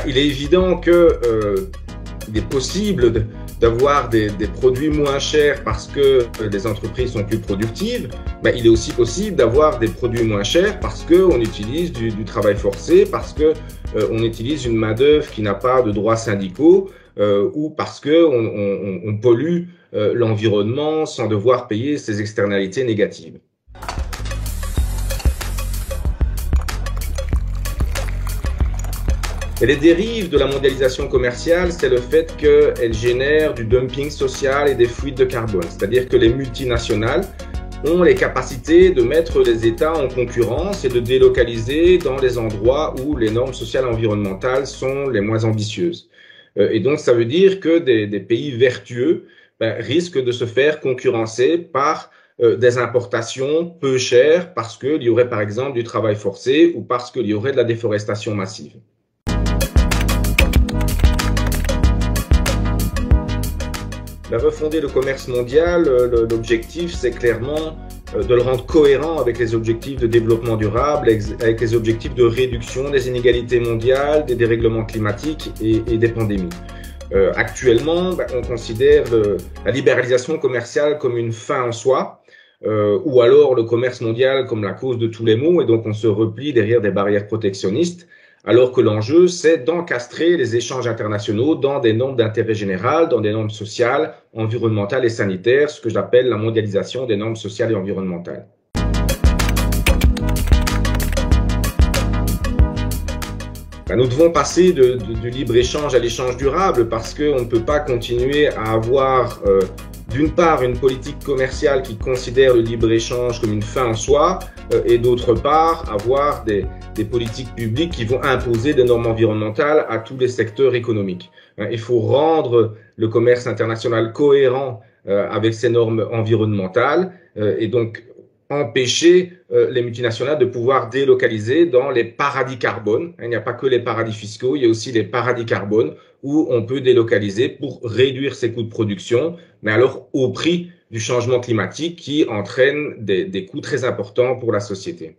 Il est évident que il est possible d'avoir des produits moins chers parce que les entreprises sont plus productives. Il est aussi possible d'avoir des produits moins chers parce qu'on utilise du travail forcé, parce qu'on utilise une main-d'œuvre qui n'a pas de droits syndicaux ou parce qu'on pollue l'environnement sans devoir payer ses externalités négatives. Et les dérives de la mondialisation commerciale, c'est le fait qu'elle génère du dumping social et des fuites de carbone. C'est-à-dire que les multinationales ont les capacités de mettre les États en concurrence et de délocaliser dans les endroits où les normes sociales et environnementales sont les moins ambitieuses. Et donc, ça veut dire que des pays vertueux risquent de se faire concurrencer par des importations peu chères parce qu'il y aurait par exemple du travail forcé ou parce qu'il y aurait de la déforestation massive. Refonder le commerce mondial, l'objectif c'est clairement de le rendre cohérent avec les objectifs de développement durable, avec les objectifs de réduction des inégalités mondiales, des dérèglements climatiques et des pandémies. Actuellement, on considère la libéralisation commerciale comme une fin en soi, ou alors le commerce mondial comme la cause de tous les maux, et donc on se replie derrière des barrières protectionnistes, alors que l'enjeu, c'est d'encastrer les échanges internationaux dans des normes d'intérêt général, dans des normes sociales, environnementales et sanitaires, ce que j'appelle la mondialisation des normes sociales et environnementales. Nous devons passer du libre-échange à l'échange durable parce qu'on ne peut pas continuer à avoir d'une part une politique commerciale qui considère le libre-échange comme une fin en soi et d'autre part avoir des politiques publiques qui vont imposer des normes environnementales à tous les secteurs économiques. Il faut rendre le commerce international cohérent avec ces normes environnementales et donc empêcher les multinationales de pouvoir délocaliser dans les paradis carbone. Il n'y a pas que les paradis fiscaux, il y a aussi les paradis carbone où on peut délocaliser pour réduire ses coûts de production, mais alors au prix du changement climatique qui entraîne des coûts très importants pour la société.